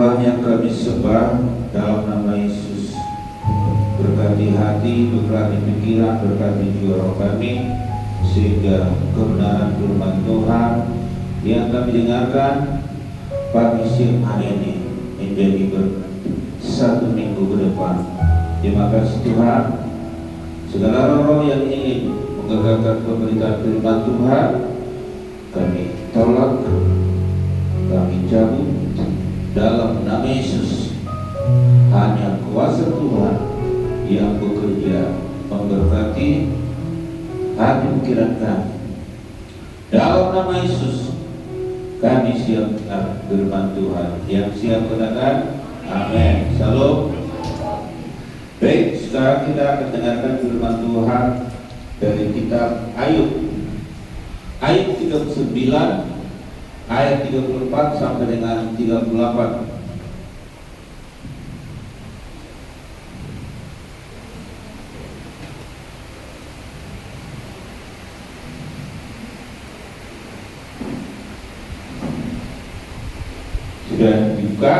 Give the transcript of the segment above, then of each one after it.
Tuhan yang kami sembah dalam nama Yesus, berkati hati, berkati pikiran, berkati jiwa roh kami, sehingga kebenaran firman Tuhan yang kami dengarkan pagi siang hari ini menjadi berkat satu minggu ke depan. Terima kasih Tuhan. Segala roh yang ingin menggagalkan pemberitaan firman Tuhan, kami tolak, kami cabut dalam nama Yesus. Hanya kuasa Tuhan yang bekerja memberkati hati pikiran kami. Dalam nama Yesus kami siap firman Tuhan. Yang siap katakan amin. Salam. Baik, sekarang kita akan dengarkan firman Tuhan dari kitab Ayub. Ayub 39 ayat 34 sampai dengan 38. Sudah dibuka?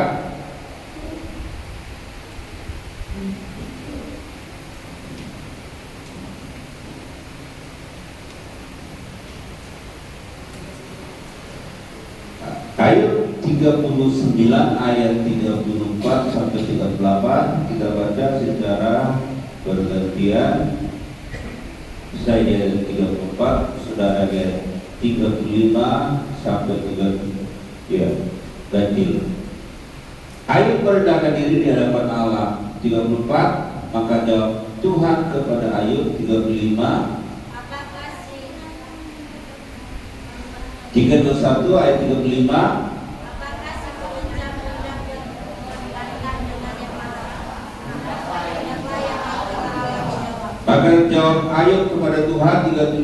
Ayat 39 ayat 34 sampai 38 kita baca secara bergantian. Saya ayat 34, saudara ayat 35 sampai 30 ya, ganjil. Ayub merendahkan diri di hadapan Allah. 34, maka jawab Tuhan kepada Ayub. 35 31 ayat 35. Maka jawab Ayub kepada Tuhan 37.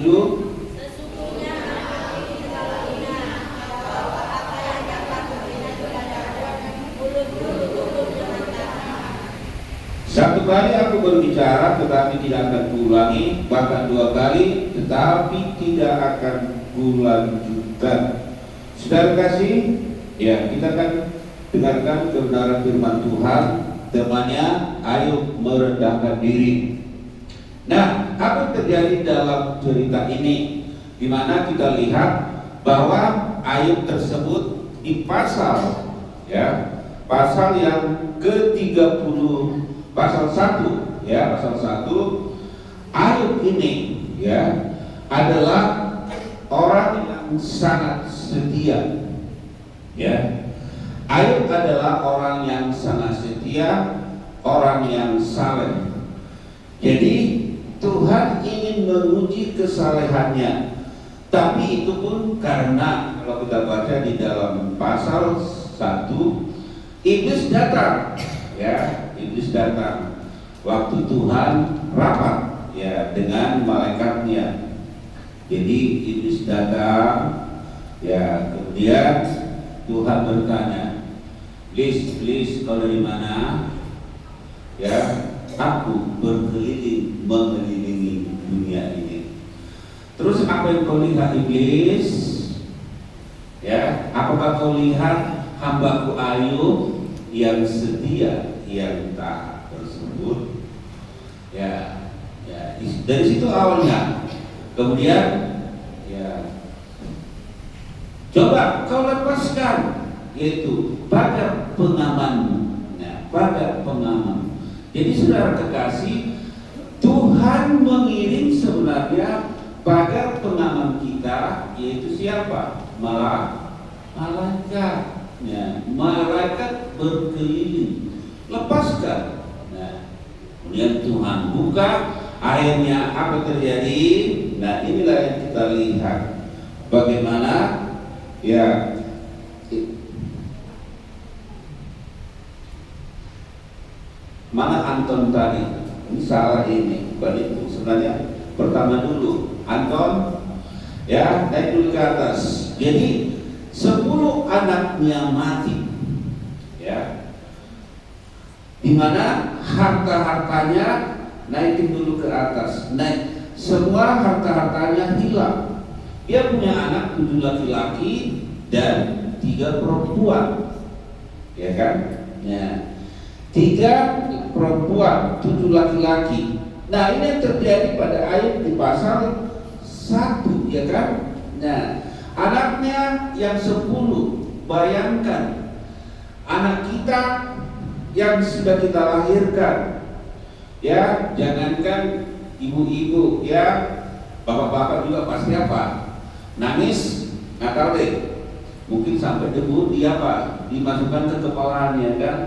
Satu kali aku berbicara tetapi tidak akan kuulangi, bahkan dua kali tetapi tidak akan kulanjutkan. Saudara kasih, ya kita akan dengarkan kebenaran firman Tuhan. Temannya Ayub merendahkan diri. Nah, apa yang terjadi dalam cerita ini? Di mana kita lihat bahwa Ayub tersebut di pasal yang ke-30, pasal 1 ya, pasal 1, Ayub ini ya adalah orang yang sangat setia. Ya. Ayub adalah orang yang sangat setia, orang yang saleh. Jadi Tuhan ingin menguji kesalehannya. Tapi itu pun karena kalau kita baca di dalam pasal 1, iblis datang. Ya, iblis datang waktu Tuhan rapat ya dengan malaikatnya. Jadi iblis datang ya, kemudian Tuhan bertanya, iblis kau dari mana? Ya, aku berkeliling mengelilingi dunia ini. Terus apa yang kau lihat iblis? Ya, apakah kau lihat hambaku Ayub yang setia, yang taat tersebut? Ya, dari situ awalnya. Kemudian ya, coba kau lepaskan, yaitu pagar pengamanmu. Nah, pagar pengaman. Jadi saudara kekasih, Tuhan mengirim sebenarnya pagar pengaman kita, yaitu siapa? Malaikat. Ya, malaikat berkeliling. Lepaskan. Nah, kemudian Tuhan buka. Akhirnya apa terjadi? Nah, inilah yang kita lihat bagaimana ya mana Anton tadi. Ini salah ini. Balik sebenarnya pertama dulu Anton ya, naik dulu ke atas. Jadi 10 anaknya mati ya, dimana harta-hartanya naikin dulu ke atas, naik semua harta-hartanya hilang. Dia punya anak 7 laki-laki dan 3 perempuan ya kan? Ya. 3 perempuan, 7 laki-laki. Nah, ini yang terjadi pada ayat di pasal 1, ya kan? Nah, anaknya yang 10, bayangkan anak kita yang sudah kita lahirkan, ya, jangankan ibu-ibu, ya, bapak-bapak juga pasti apa? Nangis, nggak tahu deh, mungkin sampai debu dia apa? Dimasukkan ke kepalanya, kan?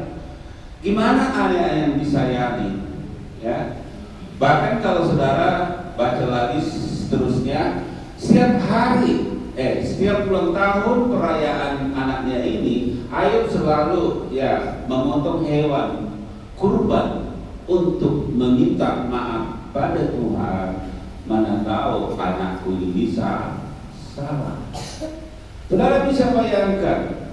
Gimana ayah yang disayangi, ya? Bahkan kalau saudara baca lagi seterusnya, setiap ulang tahun perayaan anaknya ini, Ayub selalu ya memotong hewan kurban untuk meminta maaf pada Tuhan. Mana tahu anakku ini salah. Saudara bisa bayangkan,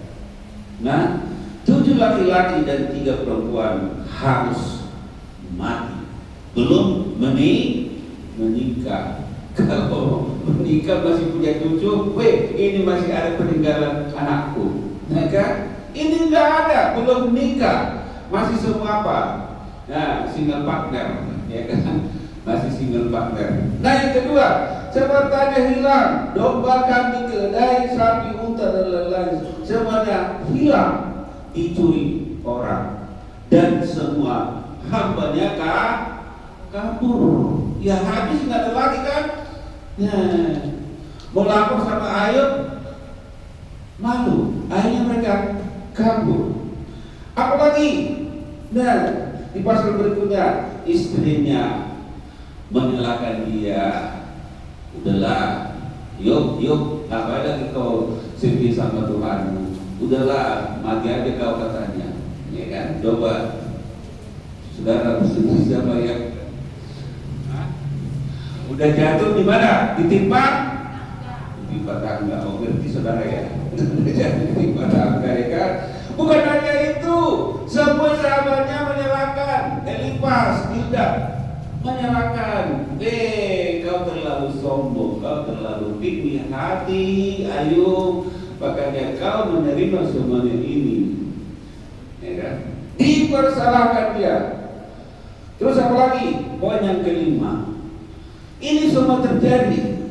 nah, 7 laki-laki dan 3 perempuan harus mati, belum menikah. Kalau menikah masih punya cucu, ini masih ada peninggalan anakku, nah, kan? Ini nggak ada, belum menikah, masih semua apa? Nah, single partner, ya kan? Masih single partner. Nah, yang kedua, sepertinya hilang, domba, kambing, keledai, sapi, unta dan lain-lain, semuanya hilang, dicuri orang, dan semua hambanya kabur. Ya habis, nggak ada lagi, kan? Nah, mau lapor sama Ayub, malu, akhirnya mereka kabur. Apalagi, nah, di pasal berikutnya istrinya menyalahkan dia. Udahlah, yuk, ngapain lagi kau sedih sama Tuhan? Udahlah, mati aja kau, katanya, ya kan? Coba, saudara bersedih siapa yang udah jatuh di mana? Ditimpa tangga. Oh, ngerti saudara ya? Jatuh ditimpa tangga, ya kan? Bukan hanya itu, semua sahabatnya menyalahkan. Elipas, Bildad menyalahkan. Kau terlalu sombong, kau terlalu tinggi hati, Ayub, makanya kau menerima semuanya ini, ya kan? Dipersalahkan dia. Terus apa lagi? Poin yang kelima, ini semua terjadi.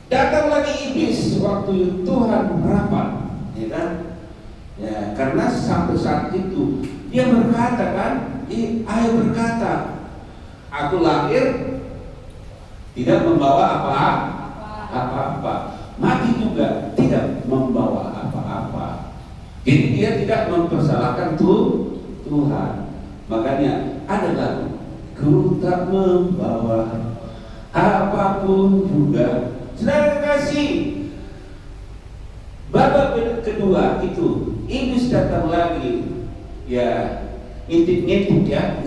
Datang lagi iblis waktu Tuhan merapat, ya kan? Ya, karena sampai saat itu dia berkata, kan? Ayub berkata, aku lahir tidak membawa apa-apa, mati juga tidak membawa apa-apa. Jadi dia tidak mempersalahkan Tuhan. Makanya ada lagu, ku tak membawa apapun juga. Saudara kasih, babak kedua itu iblis datang lagi, ya, ngintip ya,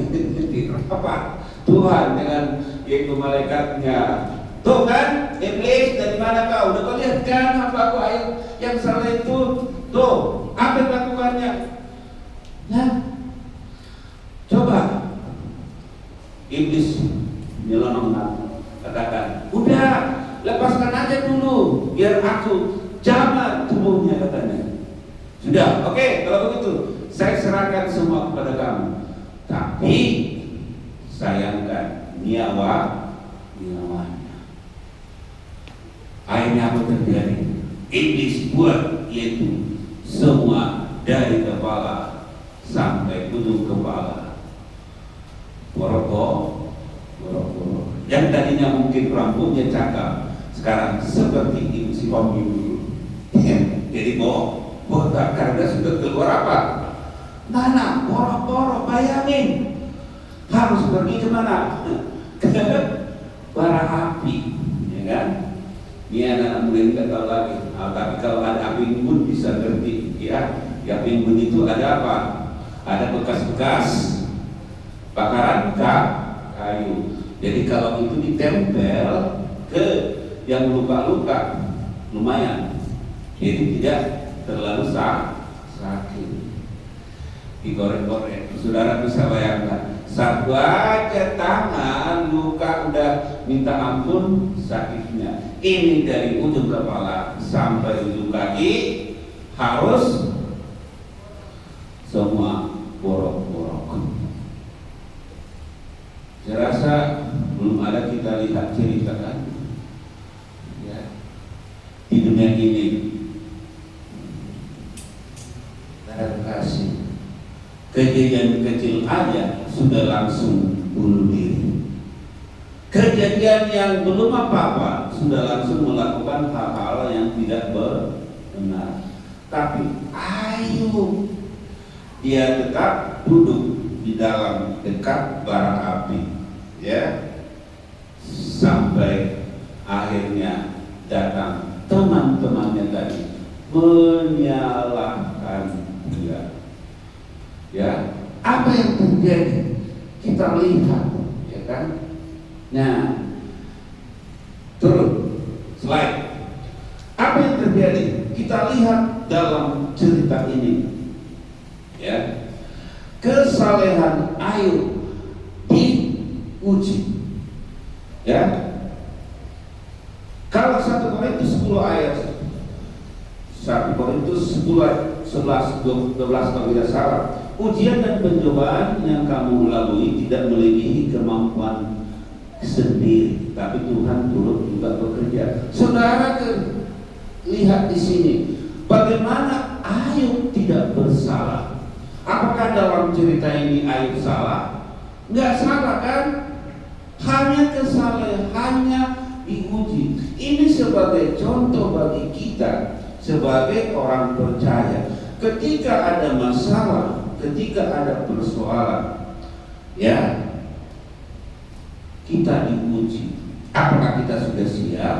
apa? Tuhan dengan yaitu malaikatnya. Tuh kan, iblis, dari mana kau? Udah kau lihat kan apa aku Ayub yang salah itu? Tuh, apa yang lakukannya? Nah, coba iblis nyelonong, katakan, udah, lepaskan aja dulu, biar aku jamah tubuhnya, katanya. Sudah, oke, kalau begitu saya serahkan semua kepada kamu. Tapi sayangkan nyawanya. Akhirnya apa terjadi? Iblis buat yaitu semua dari kepala sampai ujung kepala. Borok-borok. Yang tadinya mungkin rambutnya cakap, sekarang seperti si pemilu. Jadi botak karena sudah keluar apa? Mana? Borok-borok, bayangin. Harus pergi kemana? Ke bara api, ya kan? Ini anak muda nggak tahu lagi. Tapi kalau ada api unggun bisa ngerti, ya. Api unggun itu ada apa? Ada bekas-bekas bakaran kayu. Jadi kalau itu ditempel ke yang luka-luka, lumayan. Jadi tidak terlalu sakit. Digoreng-goreng. Saudara bisa bayangkan, satu aja tangan luka udah minta ampun sakitnya. Ini dari ujung kepala sampai ujung kaki harus semua borok-borok. Saya rasa belum ada kita lihat cerita kan, ya, di dunia ini. Ada kasih kejadian kecil aja sudah langsung bunuh diri. Kejadian yang belum apa-apa sudah langsung melakukan hal-hal yang tidak benar. Tapi ayo, dia tetap duduk di dalam dekat bara api, ya, sampai akhirnya datang teman-temannya tadi menyalahkan dia. Ya, apa yang terjadi? Kita lihat, ya kan? Nah, turun slide. Apa yang terjadi? Kita lihat dalam cerita ini, ya, kesalehan Ayub diuji, ya. Kalau 1 Korintus 10 ayat 1 Korintus 10 11 12 kalau tidak salah, ujian dan pencobaan yang kamu lalui tidak melebihi kemampuan sendiri, tapi Tuhan turut juga bekerja. Saudara lihat di sini bagaimana Ayub tidak bersalah. Apakah dalam cerita ini Ayub salah? Enggak salah kan? Hanya kesalehannya diuji. Ini sebagai contoh bagi kita sebagai orang percaya. Ketika ada masalah, ketika ada persoalan, ya, kita diuji. Apakah kita sudah siap?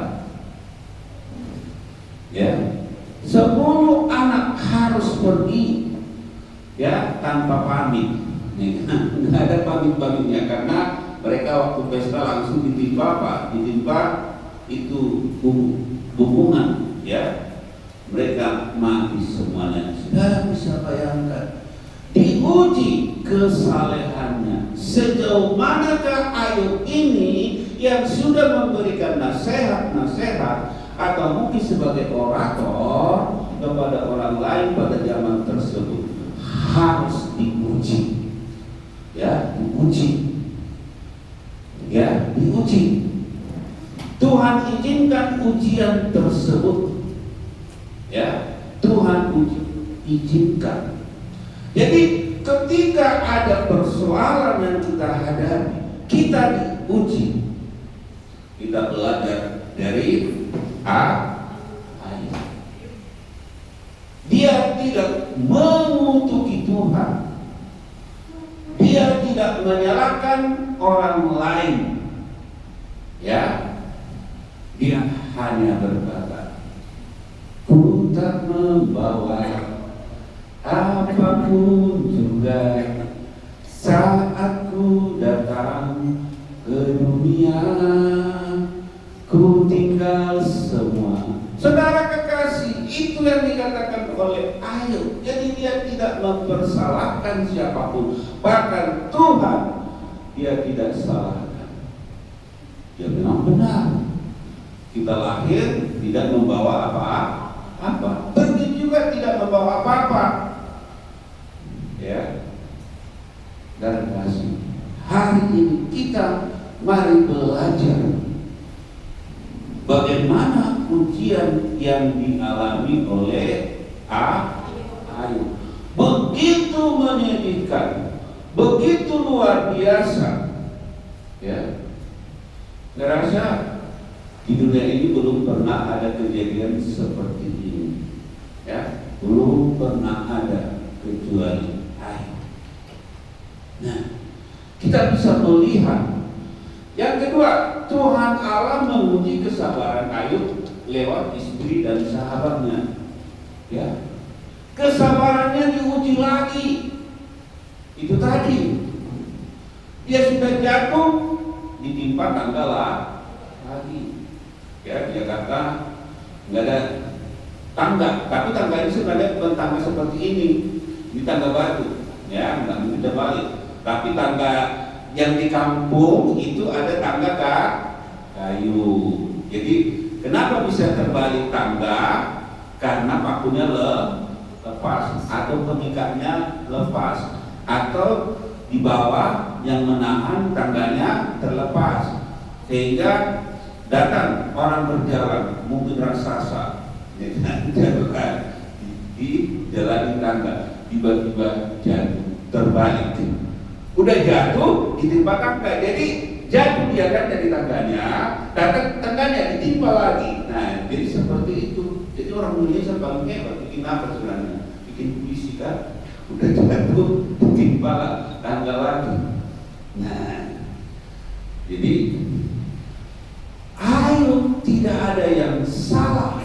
Ya, 10 anak harus pergi, ya, tanpa pamit. Nggak ada pamit-pamitnya karena mereka waktu pesta langsung ditimpa apa? Ditimpa itu hubungan, ya. Mereka mati semuanya. Sudah bisa bayangkan, diuji kesalehannya. Sejauh manakah Ayub ini yang sudah memberikan nasihat-nasihat atau mungkin sebagai orator kepada orang lain pada zaman tersebut, harus diuji, ya, diuji, ya, diuji. Tuhan izinkan ujian tersebut. Ya, Tuhan izinkan. Jadi ketika ada persoalan yang kita hadapi, kita diuji. Kita belajar dari Ayub. Dia tidak mengutuki Tuhan. Dia tidak menyalahkan orang lain. Ya, dia hanya berkata, ku tak membawa apapun juga saat ku datang ke dunia, ku tinggal semua. Saudara kekasih, itu yang dikatakan oleh Ayub. Jadi dia tidak mempersalahkan siapapun, bahkan Tuhan dia tidak salahkan. Dia memang benar. Kita lahir tidak membawa apa-apa, pergi juga tidak membawa apa-apa. Ya, dan kasih. Hari ini kita mari belajar bagaimana ujian yang dialami oleh Ayub. Begitu menyedihkan, begitu luar biasa. Ya, saya rasa di dunia ini belum pernah ada kejadian seperti ini, ya, belum pernah ada kecuali Ayub. Nah, kita bisa melihat. Yang kedua, Tuhan Allah menguji kesabaran Ayub lewat istri dan sahabatnya. Ya, kesabarannya diuji lagi. Itu tadi, dia sudah jatuh, ditimpa tangga lagi. Ya, dia kata nggak ada tangga, tapi tangga ini sebenarnya bukan tangga seperti ini, ini tangga batu, ya, nggak mungkin terbalik. Tapi tangga yang di kampung itu ada tangga kayu. Jadi kenapa bisa terbalik tangga? Karena pakunya lepas atau pemikatnya lepas, atau di bawah yang menahan tangganya terlepas, sehingga datang orang berjalan, mungkin raksasa, ya kan, jalan di jalan tangga, tiba-tiba jatuh terbalik, udah jatuh ditimpa tangga, jadi jatuh dia kan dari tangganya, datang tangganya ditimpa lagi. Nah, jadi seperti itu. Jadi orang Indonesia paling hebat bikin apa sebenarnya? Bikin puisi kan, udah jatuh ditimpa tangga lagi. Nah, jadi ayo, tidak ada yang salah,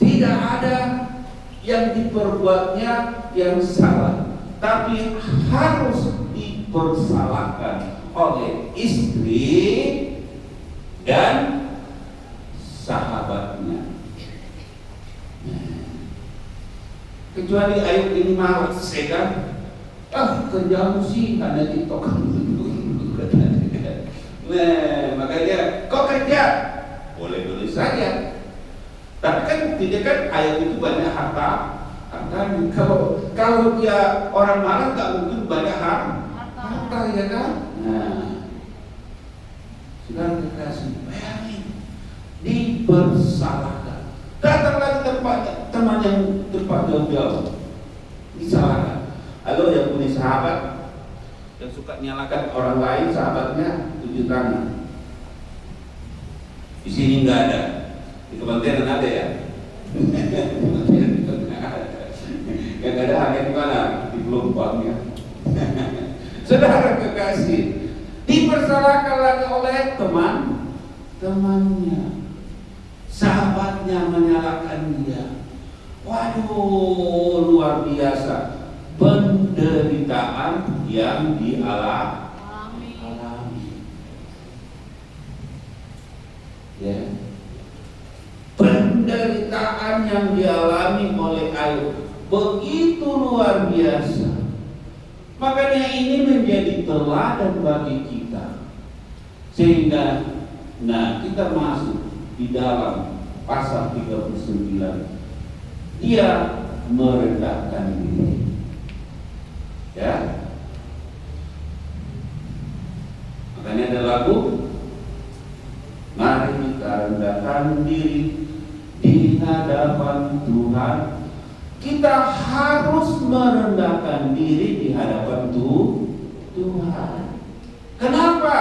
tidak ada yang diperbuatnya yang salah, tapi harus dipersalahkan oleh istri dan sahabatnya. Kecuali Ayub ini malas, ya kan? Kerjamu sih karena TikTok. Nah, makanya kok kerja? Boleh-boleh saja. Tapi kan tidak kan Ayub itu banyak harta. Kan kalau dia orang malas nggak mungkin banyak harta, ya kan? Nah, saudara kekasih, bayangin, dipersalahkan. Datang lagi teman yang tempat jauh-jauh, disalahkan. Lalu yang punya sahabat yang suka nyalakan orang lain, sahabatnya tunjuk tangan. Di sini nggak ada, di kementerian ada ya. Yang ada hanya di mana? Di pelumpangnya. Saudara kekasih, dipersalahkan lagi oleh temannya, sahabatnya menyalahkan dia. Waduh, luar biasa penderitaan yang dialami. Ya, penderitaan yang dialami oleh Ayub begitu luar biasa. Makanya ini menjadi teladan bagi kita, sehingga kita masuk di dalam pasal 39. Dia merendahkan diri, ya. Makanya ada lagu, mari kita rendahkan diri di hadapan Tuhan. Kita harus merendahkan diri di hadapan Tuhan. Kenapa?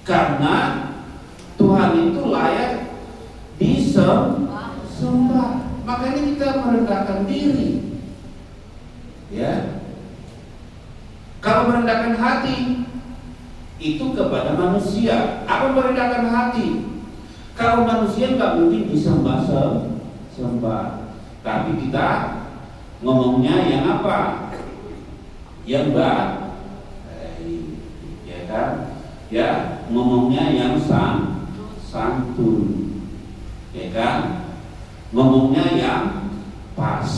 Karena Tuhan itu layak disembah. Makanya kita merendahkan diri. Ya. Kalau merendahkan hati itu kepada manusia. Apa merendahkan hati? Kalau manusia nggak mungkin disembah, tapi kita ngomongnya yang apa? Yang baik, ya kan? Ya, ngomongnya yang santun, ya kan? Ngomongnya yang pas,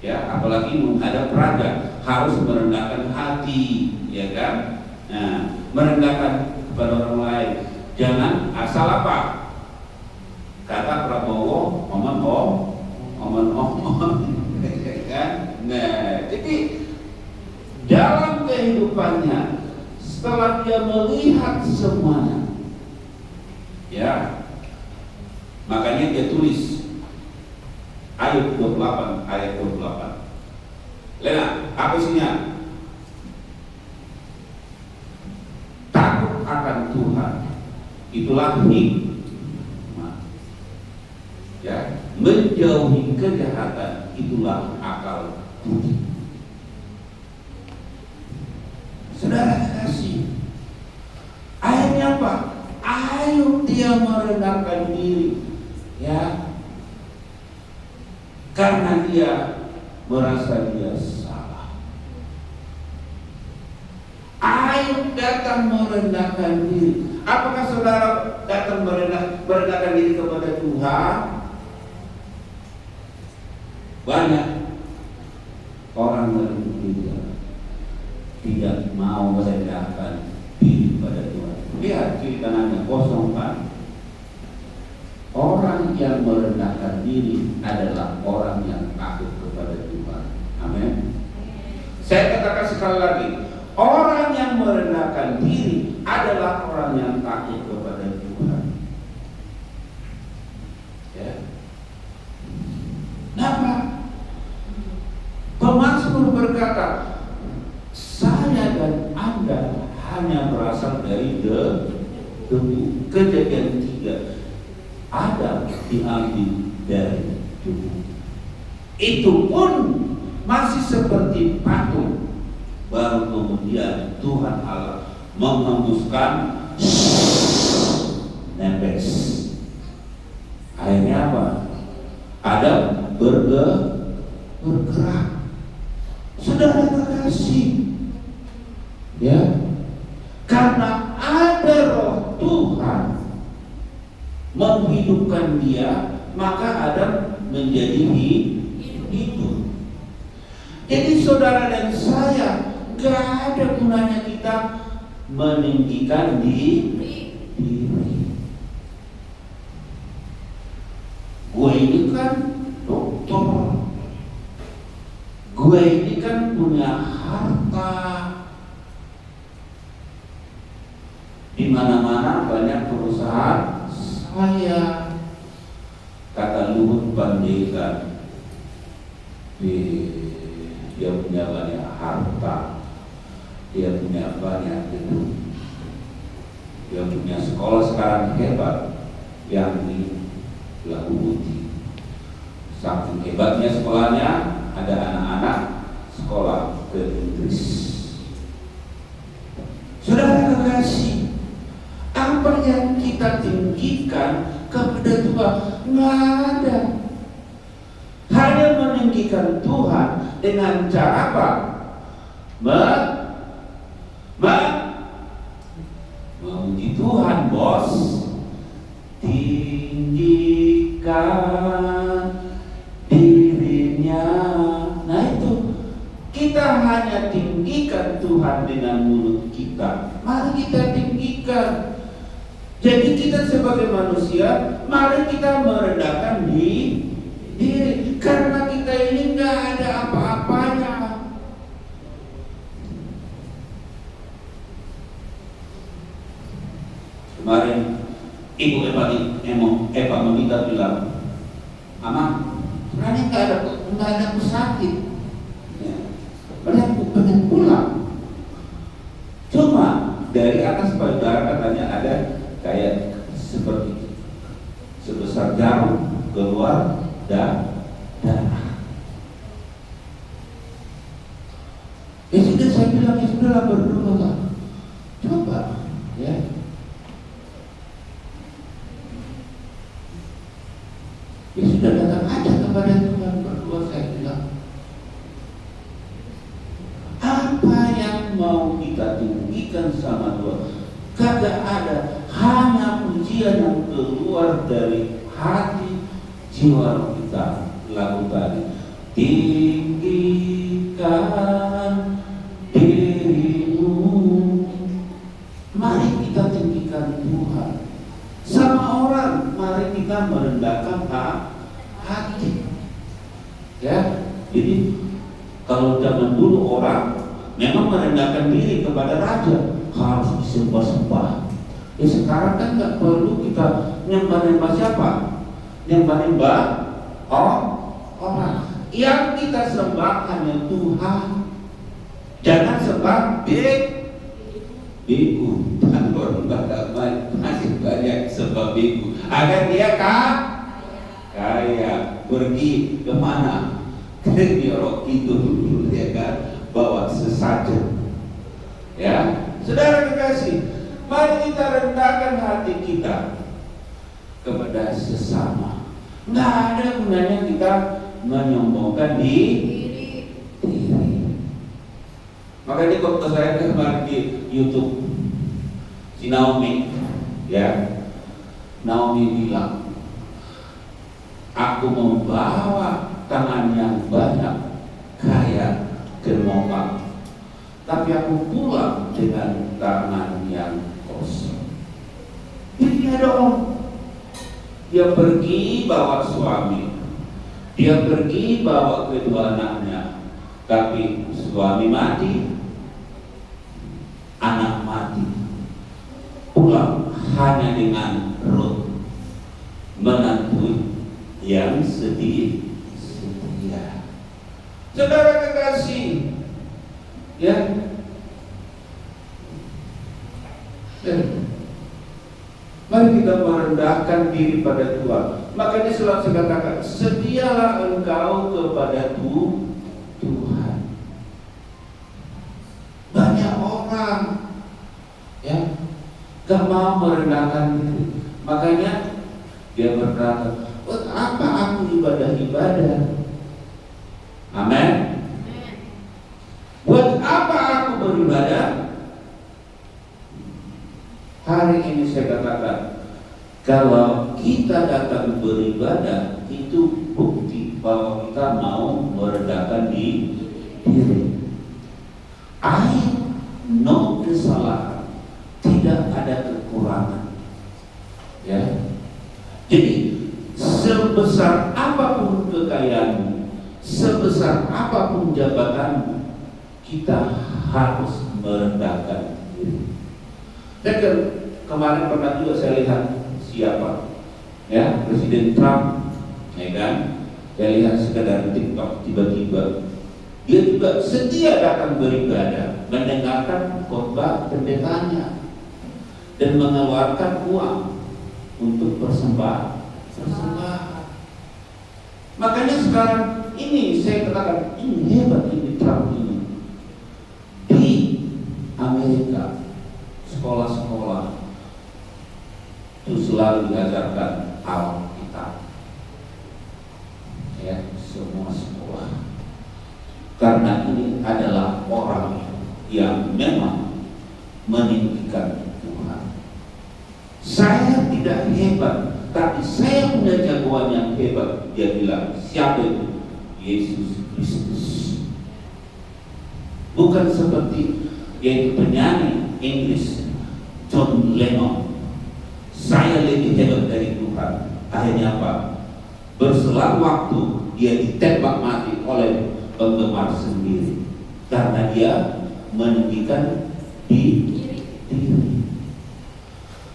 ya. Apalagi menghadap raja harus merendahkan hati, ya kan? Nah, merendahkan kepada orang lain, jangan asal apa? Kata Prabowo, omon, kan? Nah, jadi dalam kehidupannya, setelah dia melihat semuanya, ya, makanya dia tulis Ayub 28 ayat 28. Lena, apa isinya? Takut akan Tuhan, itulah hikmah. Ya, menjauhi kejahatan, itulah akal budi. Saudara kasih, akhirnya apa? Ayub dia merendahkan diri, ya, karena dia merasa dia salah. Ayub datang merendahkan diri. Apakah saudara datang merendahkan diri kepada Tuhan? Banyak orang berpikir tidak mau merendahkan diri pada Tuhan. Lihat kiri kanannya kosong kan? Orang yang merendahkan diri adalah adalah orang yang takut kepada Tuhan. Amin. Saya katakan sekali lagi, orang yang merendahkan diri adalah orang yang takut kepada Tuhan. Ya. Kenapa? Pemazmur berkata, saya dan Anda hanya berasal dari debu. Kejadian 3, Adam diambil dari debu. Itu pun masih seperti patung. Baru kemudian Tuhan Allah menghembuskan nempes. Akhirnya apa? Adam bergerak. Saudara terkasih, ya, karena ada roh Tuhan menghidupkan dia, maka Adam menjadi hidup. Jadi saudara dan saya, gak ada gunanya kita meninggikan diri. Gue ini kan dokter, gue ini kan punya harta, di mana-mana banyak perusahaan saya. Kata Luhut Panjaitan, dia punya banyak harta, dia punya banyak gedung, dia punya sekolah sekarang hebat yang di Lagu Putih. Saking hebatnya sekolahnya, ada anak-anak sekolah ke Inggris. Saudara kekasih, apa yang kita tinggikan kepada Tuhan? Nggak ada. Hanya meninggikan Tuhan dengan cara apa? Memuji Tuhan, bos. Tinggikan dirinya. Nah itu, kita hanya tinggikan Tuhan dengan mulut kita. Mari kita tinggikan. Jadi kita sebagai manusia, mari kita merendahkan diri, karena kita ini nggak ada apa-apanya. Kemarin Ibu Eva meminta bilang, Mama, sebenarnya nggak ada aku sakit, ya. Aku pengen pulang. Cuma dari atas payudara katanya ada kayak seperti sebesar jarum keluar darah. Ya sudah, saya bilang, ya sudah berdoa, coba, ya. Ya sudah, datang aja kepada Tuhan, berdoa. Saya bilang, apa yang mau kita tinggikan sama Tuhan? Kagak ada, hanya pujian yang keluar dari hati jiwa kita. Lagu tadi, tinggikan dirimu. Mari kita tinggikan Tuhan. Sama orang, mari kita merendahkan hati. Ya, jadi kalau zaman dulu orang memang merendahkan diri kepada raja, harus disembah-sembah. Ya sekarang kan nggak perlu kita nyembah siapa, nyembah orang. Yang kita sembah hanya Tuhan. Jangan sembah biku. Dan orang masih banyak sembah biku agar dia kaya. Pergi kemana? Ke Yorok itu dulu, ya kan, bawa sesajen. Ya, saudara kekasih, mari kita rendahkan hati kita kepada sesama. Nggak ada gunanya kita menyombongkan diri. Makanya waktu saya kemarin di YouTube, si Naomi, ya, Naomi bilang, aku membawa tangan yang banyak kaya ke Moab, tapi aku pulang dengan tangan yang kosong. Jadi ada orang, dia pergi bawa suami, Dia pergi bawa kedua anaknya, tapi suami mati, anak mati. Pulang hanya dengan Ruth, menantu yang setia. Saudara kekasih, ya, mari kita merendahkan diri pada Tuhan. Makanya selalu saya katakan, setialah engkau kepada Tuhan. Banyak orang, ya, gak mau merendahkan diri. Makanya dia berkata, buat apa aku ibadah-ibadah? Amin. Buat apa aku beribadah? Hari ini saya katakan, kalau kita datang beribadah, itu bukti bahwa kita mau merendahkan diri. No kesalahan, tidak ada kekurangan. Ya. Jadi sebesar apapun kekayaanmu, sebesar apapun jabatanmu, kita harus merendahkan diri. Dan kemarin pernah juga saya lihat siapa, ya, Presiden Trump, ya kan? Saya lihat sekedar TikTok, tiba-tiba dia juga setia datang beribadah, mendengarkan khotbah pendetanya, dan mengeluarkan uang untuk persembahan. Makanya sekarang ini saya katakan, ini hebat ini Trump ini. Di Amerika sekolah-sekolah itu selalu diajarkan Alkitab, ya, semua sekolah. Karena ini adalah orang yang memang meninggikan Tuhan. Saya tidak hebat, tapi saya punya jagoan yang hebat. Dia bilang, siapa itu? Yesus Kristus. Bukan seperti yaitu penyanyi Inggris John Lennon. Saya lebih hebat dari Tuhan. Akhirnya apa? Berselang waktu dia ditembak mati oleh penggemar sendiri karena dia meninggikan diri.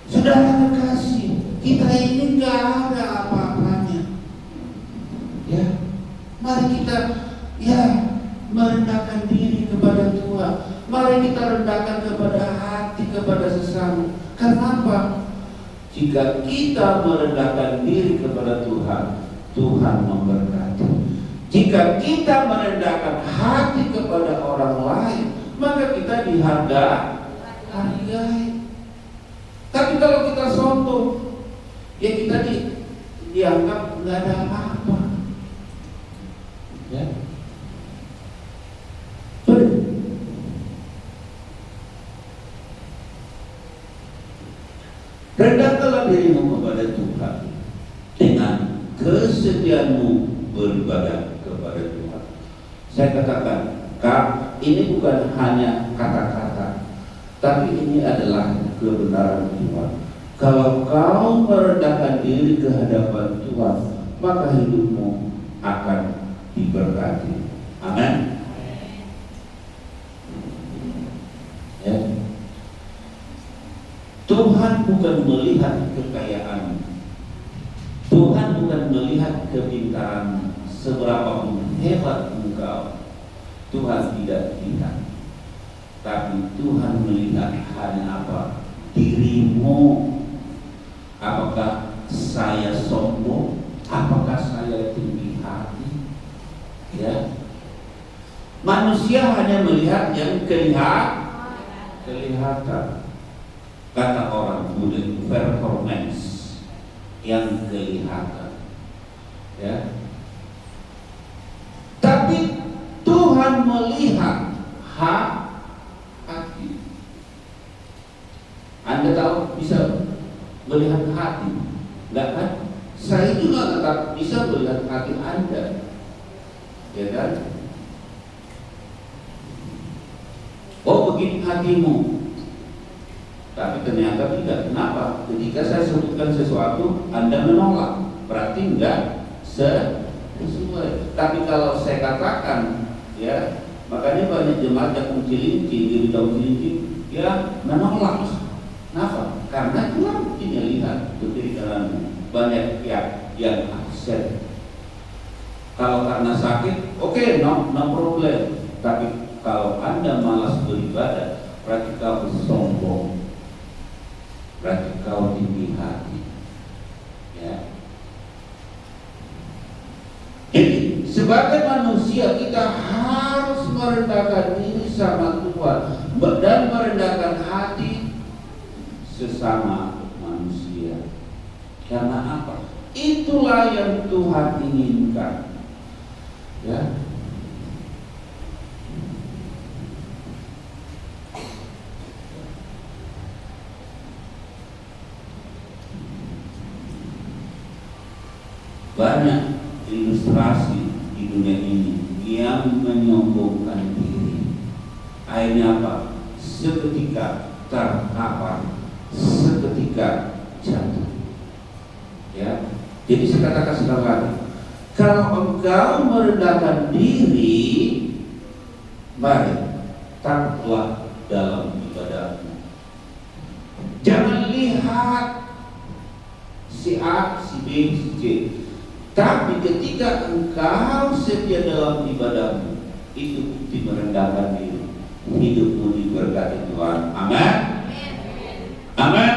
Saudara kekasih, kita ini nggak ada apa-apanya. Ya, mari kita, ya, merendahkan diri kepada Tuhan. Mari kita rendahkan kepada hati, kepada sesama. Kenapa? Jika kita merendahkan diri kepada Tuhan, Tuhan memberkati. Jika kita merendahkan hati kepada orang lain, maka kita dihargai. Tapi kalau kita sombong, ya kita dianggap nggak ada apa-apa. Ya. Rendahkanlah dirimu kepada Tuhan dengan kesetiaanmu beribadah kepada Tuhan. Saya katakan, Kak, ini bukan hanya kata-kata, tapi ini adalah kebenaran Tuhan. Kalau kau merendahkan diri ke hadapan Tuhan, maka hidupmu akan diberkati. Amin. Ya. Tuhan bukan melihat kekayaan, Tuhan bukan melihat kepintaran, seberapa pun hebat engkau, Tuhan tidak lihat. Tapi Tuhan melihat hanya apa? Dirimu. Apakah saya sombong? Apakah saya tinggi hati? Ya. Manusia hanya melihat yang kelihatan. Kata orang Buddha, performance yang kelihatan, ya. Tapi Tuhan melihat hati. Anda tahu bisa melihat hati, enggak kan? Saya juga tetap bisa melihat hati Anda, ya kan? Oh, begini hatimu. Tapi ternyata tidak. Kenapa? Ketika saya sebutkan sesuatu, Anda menolak, berarti enggak sesuai. Tapi kalau saya katakan, ya, makanya banyak jemaat yang mengcilinci, diri tahu cilinci, ya menolak. Kenapa? Karena Tuhan punya lihat di kiri kananmu banyak yang absen. Kalau karena sakit, oke, no problem. Tapi kalau Anda malas beribadah, berarti kau sombong, berarti kau tinggi hati. Ya. Jadi sebagai manusia kita harus merendahkan diri sama Tuhan dan merendahkan hati sesama manusia. Karena apa? Itulah yang Tuhan inginkan. Ya. Banyak ilustrasi di dunia ini yang menyombongkan diri. Akhirnya apa? Seketika terkapar, seketika jatuh. Ya. Jadi saya katakan sekali lagi, kalau engkau merendahkan diri, mari takutlah dalam ibadahmu. Jangan lihat si A, si B, si C. Tapi ketika engkau setia dalam ibadahmu, itu bukti merendahkan diri. Hidupmu diberkati Tuhan. Amin. Amin.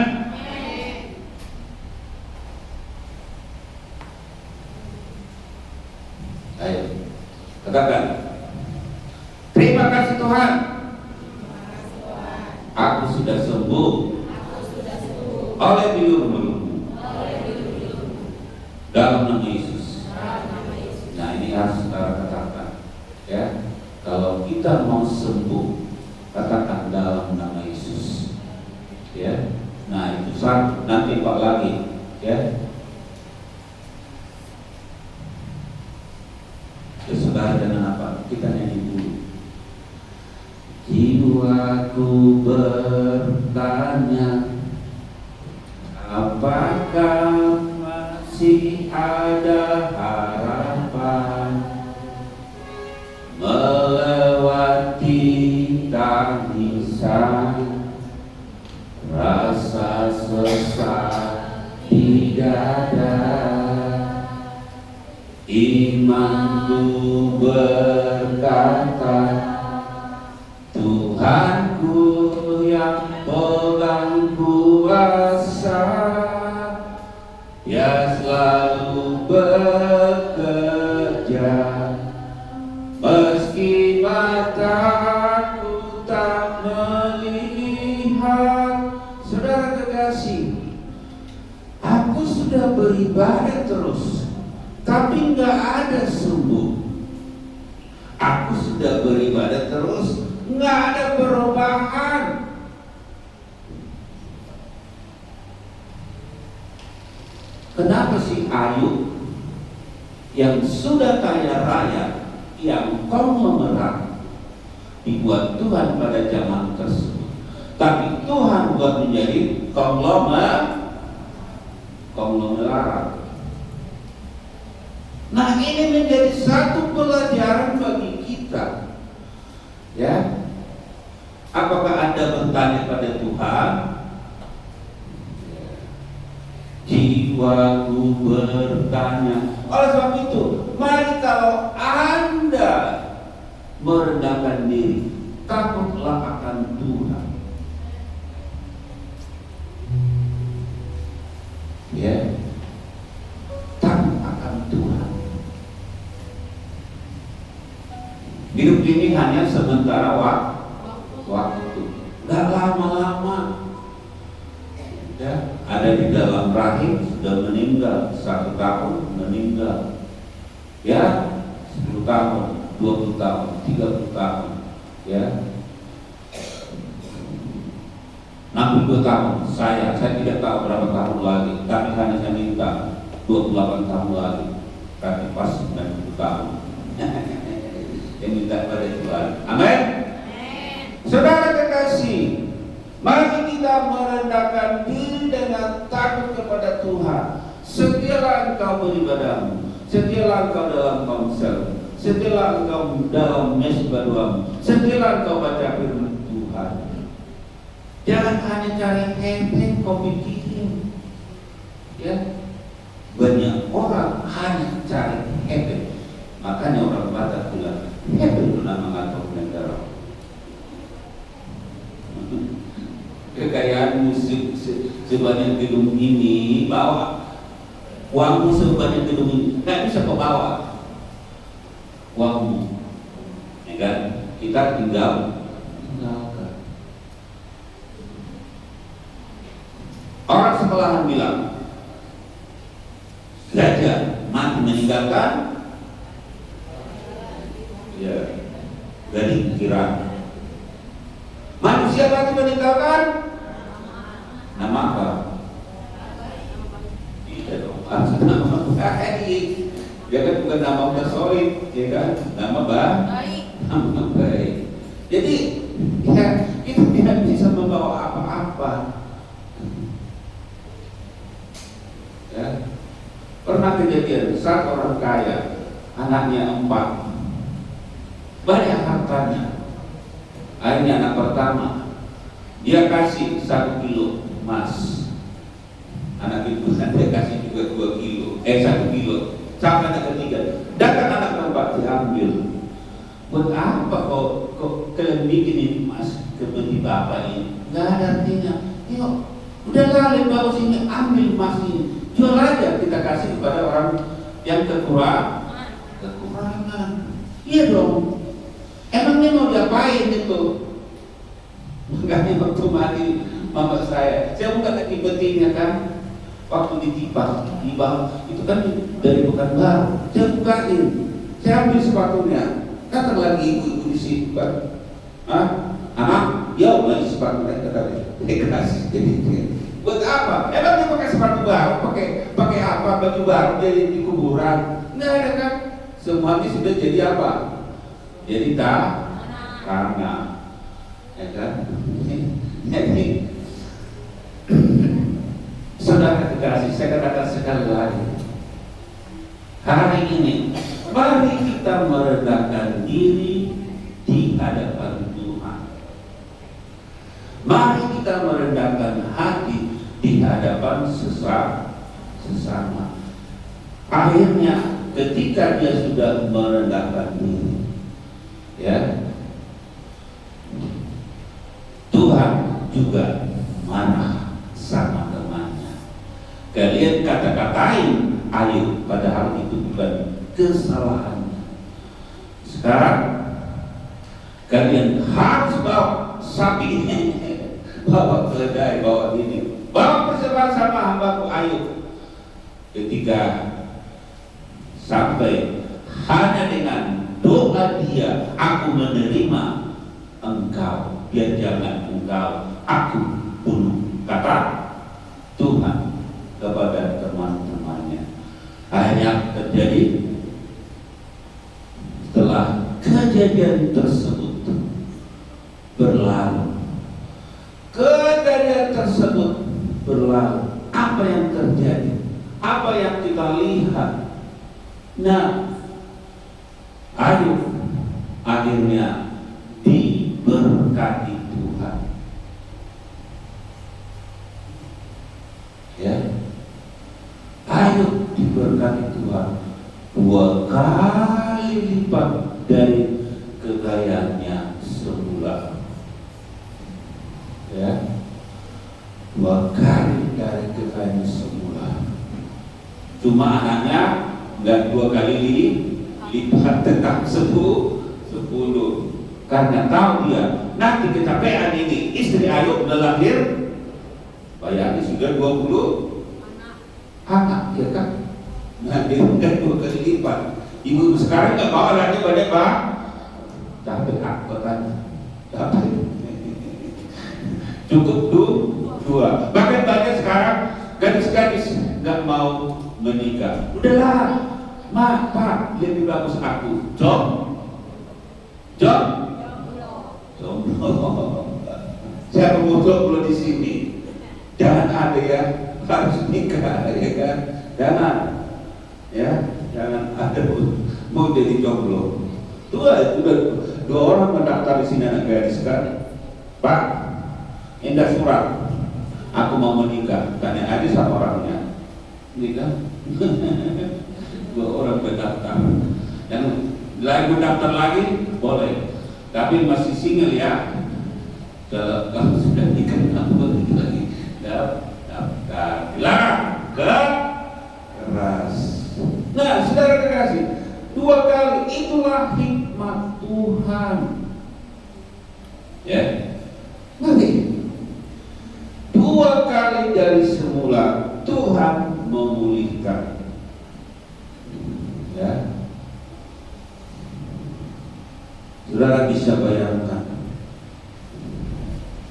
Ayo, katakan. Terima kasih Tuhan. Aku sudah sembuh oleh bilur-bilurmu. Dalam nama Yesus. Nah, ini harus saudara katakan, ya. Kalau kita mau sembuh, katakan dalam nama Yesus. Ya. Nah, itu satu. Nanti Pak lagi, ya. Saudara dengan apa? Kita nyanyi dulu. Jiwaku bertanya, apakah masih ada harapan melewati tangisan, rasa sesak di dada. Imanku berkata, Tuhanku yang pegang kuasa, ya selalu bekerja, meski mataku tak melihat. Saudara kekasih, aku sudah beribadah terus, tapi nggak ada sembuh. Aku sudah beribadah terus, nggak ada perubahan. Kenapa sih Ayub yang sudah kaya raya, yang konglomerat, dibuat Tuhan pada zaman tersebut, tapi Tuhan buat menjadi konglomerat. Nah, ini menjadi satu pelajaran bagi kita. Ya. Apakah Anda bertanya pada Tuhan? Jiwaku bertanya. Oleh sebab itu, mari kalau Anda merendahkan diri, takutlah akan Tuhan. Ya. Takut akan Tuhan. Hidup ini hanya sementara waktu, nggak lama-lama. Ya, ada di dalam rahim sudah meninggal 1 tahun, meninggal. Ya, 10 tahun, 20 tahun, 30 tahun. Ya, 62 tahun. Saya tidak tahu berapa tahun lagi, tapi hanya saya minta 28 tahun lagi. Tapi pas 90 tahun. Yang minta pada Tuhan. Amin. Saudara kekasih, mari kita merendahkan diri dengan takut kepada Tuhan. Setialah engkau beribadahmu, setialah engkau dalam ponsel. setelah engkau dalam mesbah doamu, setelah engkau baca firman Tuhan. Jangan hanya cari hehe kau pikirin. Ya, banyak orang hanya cari hehe. Makanya orang Batak bilang hehe itu nama ngantor negara. Kekayaanmu sebanyak gedung ini bawa, uangmu sebanyak gedung ini nggak bisa kau bawa uangmu, ya kan? Kita tinggalkan. Orang sekolahan bilang gajah mati meninggalkan ya gading kira, manusia mati meninggalkan nama apa? Iya dong, harus nama baik. Ya kan, bukan nama bersolid, ya kan? Nama baik. Nama baik. Jadi ya kita tidak bisa membawa apa-apa. Ya. Pernah kejadian saat orang kaya, anaknya 4, banyak hartanya. Akhirnya anak pertama dia kasih 1 kilo emas, anak itu dia kasih juga 2 kilo, 1 kilo. Sampai anak ketiga, datang anak keempat diambil. Buat apa kok kalian bikin ini emas seperti bapak ini? Nggak ada artinya. Yuk, udah lali bawa sini, ambil emas ini, jual aja, kita kasih kepada orang yang kekurangan. Iya dong. Emangnya mau diapain itu? Makanya waktu mati mama saya bukan lagi petinya kan, waktu ditipas di bawah itu kan dari Pekanbaru, saya bukain, saya ambil sepatunya, datang lagi ibu-ibu di situ kan, anak, ya lagi sepatunya kata kasih jadi buat apa? Emang dia pakai sepatu baru, pakai apa? Baju baru dari di kuburan? Nggak ada kan? Semuanya sudah jadi apa? Jadi karena, ya kan? Jadi saudara kekasih, saya katakan sekali lagi, hari ini mari kita merendahkan diri di hadapan Tuhan. Mari kita merendahkan hati di hadapan sesama. Akhirnya ketika dia sudah merendahkan diri, ya, Tuhan juga marah sama temannya. Kalian kata-katain Ayub, padahal itu bukan kesalahannya. Sekarang kalian harus bawa sapi ini, bawa keledai, bawa ini, bawa persembahan sama hambaku Ayub. Ketika sampai hanya dengan doa dia, aku menerima engkau, biar jangan engkau aku bunuh, kata Tuhan kepada teman-temannya. Akhirnya terjadi, setelah kejadian tersebut berlalu, apa yang terjadi, apa yang kita lihat. Nah, Ayub akhirnya diberkati Tuhan. Ya, Ayub diberkati Tuhan 2 kali lipat dari kekayaannya semula. Ya, 2 kali dari kekayaannya semula. Cuma anaknya nggak 2 kali lipat, tetap 10. Karena tahu dia nanti kecapean ini istri Ayub melahir, bayangin sudah 20 anak, ya kan? Nah, dia kan 2 kali lipat. Ibu sekarang nggak bawa anaknya banyak pak, capek aku katanya, capek. Cukup 2. Bahkan banyak sekarang gadis-gadis nggak mau menikah. Udahlah, Pak, lebih bagus aku jomblo. Saya mau jomblo di sini. Jangan ada yang harus nikah, ya kan? Jangan, ya, jangan ada mau jadi jomblo. Dua orang mendaftar di sini, anak gadis kan, Pak, indah surat, aku mau menikah. Tanya aja sama orangnya, nikah. Dua orang mendaftar, yang lain mendaftar lagi boleh, tapi masih single ya. Kalau sudah nikah, aku boleh lagi daftar, dilarang keras. Nah, saudara kekasih, dua kali itulah hikmat Tuhan. Ya, nanti dua kali dari semula Tuhan memulihkan. Ya, saudara bisa bayangkan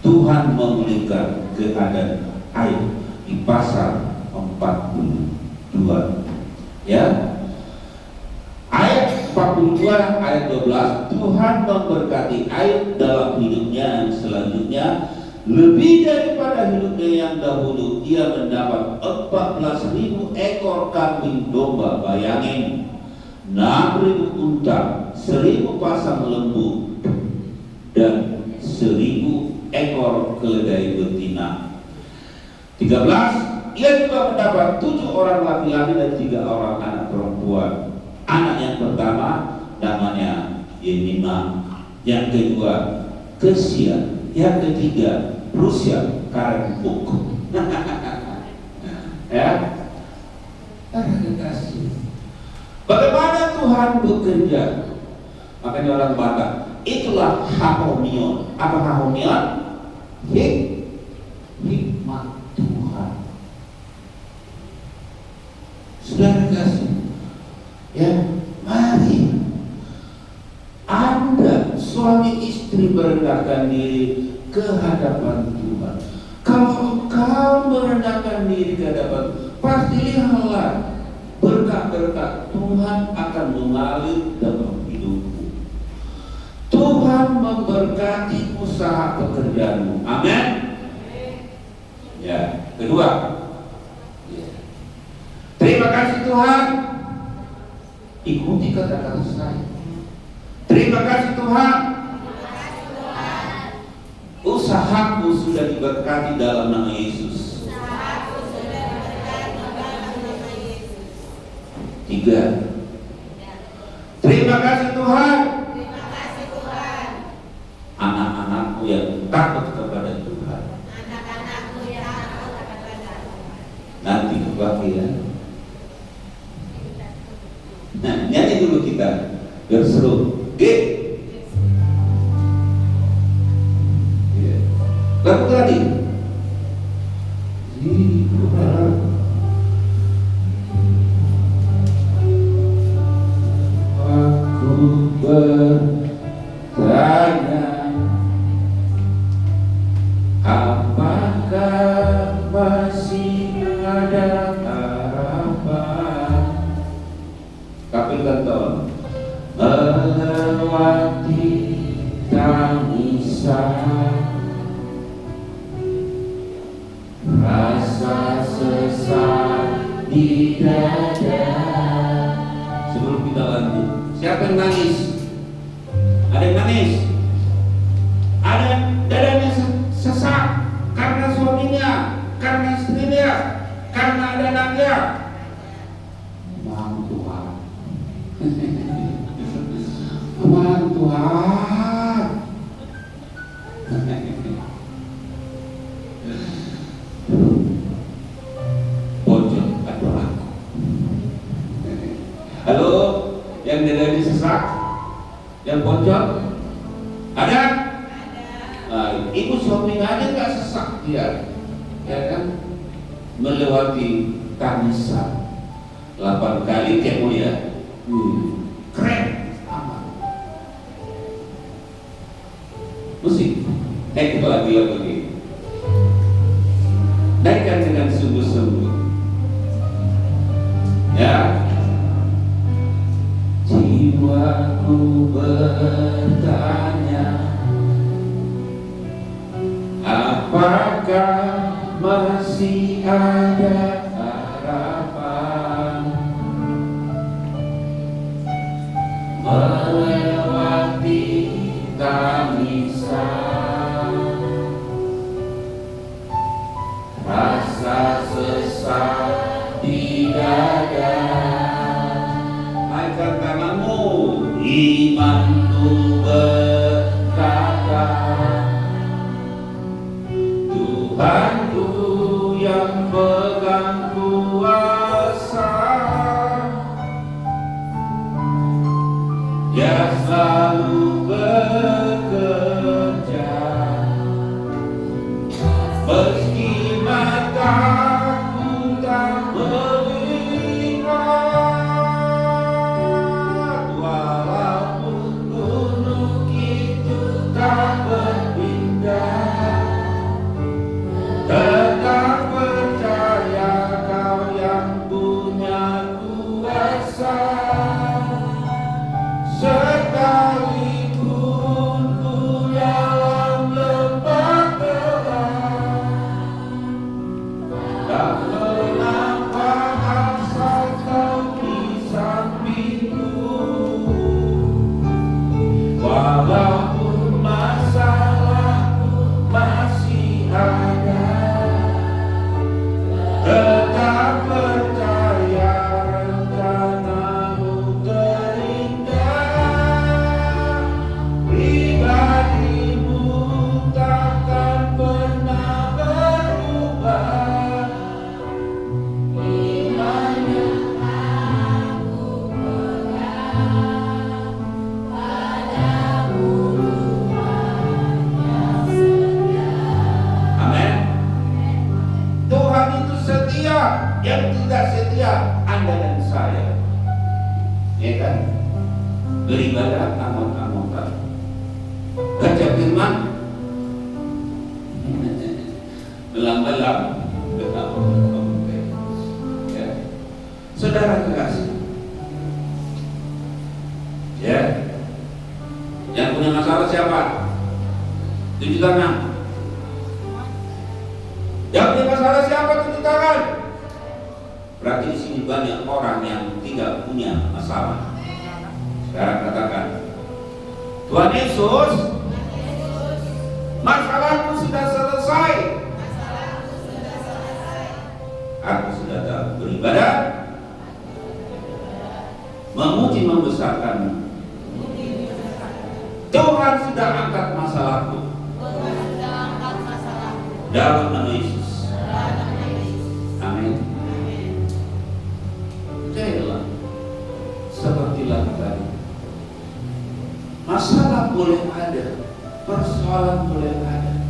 Tuhan memulihkan keadaan air di pasal 42. Ya, ayat 42 ayat 12, Tuhan memberkati air dalam hidupnya yang selanjutnya lebih daripada hidupnya yang dahulu. Ia mendapat 14.000 ekor kambing domba, bayangin, 6.000 unta, 1.000 pasang lembu, dan 1.000 ekor keledai betina. 13, ia juga mendapat 7 orang laki-laki dan 3 orang anak perempuan. Anak yang pertama namanya Yemima, yang kedua Kesia, yang ketiga Rusia Karembuk. Ya, bagaimana Tuhan bekerja? Makanya orang Batak, itulah Hahomion. Apa Hahomion? Hikmat Tuhan. Saudara kasih, ya, mari Anda suami istri merendahkan diri ke hadapan Tuhan. Kalau kau merendahkan diri ke hadapan, pasti lihatlah berkat-berkat Tuhan akan mengalir dalam hidupmu. Tuhan memberkati usaha pekerjaanmu. Amin. Ya, kedua, terima kasih Tuhan. Ikuti kata-kata saya. Terima kasih Tuhan. Usahaku sudah diberkati dalam nama Yesus. Tiga. Terima kasih Tuhan. Anak-anakku yang takut kepada Tuhan. Nanti kebahagiaan. Nah, nyanyi dulu kita biar seru. G. Lagu tadi. Aku bertanya, apakah masih ada harapan? Kapil kantor melewati tangisan, rasa sesak di dada. Sebelum kita lanjut, siapa yang nangis? Ada yang nangis? Ada yang dadanya sesak karena suaminya, karena istrinya, karena ada anaknya. Aman Tuhan. Aman Tuhan. Bocor atau aku. Halo, yang dadanya sesak, yang bocor, ada? Nah, ibu suami aja nggak sesak dia, ya kan? Melewati tangisan 8 kali kemo ya, keren, aman. Musik, kita lagu ini. Naikkan dengan sungguh-sungguh, ya. Jiwaku bertanya, apakah masih ada harapan? tangisan, rasa sesak di dada. Naikkan tanganmu, imanku berkata, Tuhanku yang pegang kuasa, Dia selalu bekerja, meski mataku tak melihat, walaupun gunung itu tak berpindah, tetap percaya Kau yang punya kuasa. Sekalipun ku dalam lembah gelap, tak pernah asal Kau di sampingku. Walaupun masalahku masih ada, tetap percaya rencanamu terindah. Pribadimu takkan pernah berubah. Iman yang aku pegang padamu Tuhan yang setia. Amin. Tuhan itu setia, yang tidak setia Anda dan saya, ya kan? Beribadah anggot-anggotan, baca firman belang-belang, ya. Saudara kekasih, ya, yang punya masalah siapa? Tunjuk tangan. Yang punya masalah siapa? Tunjuk tangan. Berarti di sini banyak orang yang tidak punya masalah. Sekarang katakan, Tuhan Yesus, masalahku sudah selesai. Aku sudah tak beribadah, memuji membesarkan-Mu. Tuhan sudah angkat masalahku dalam nama Yesus. Amin. Percayalah, seperti lagu tadi, masalah boleh ada, persoalan boleh ada,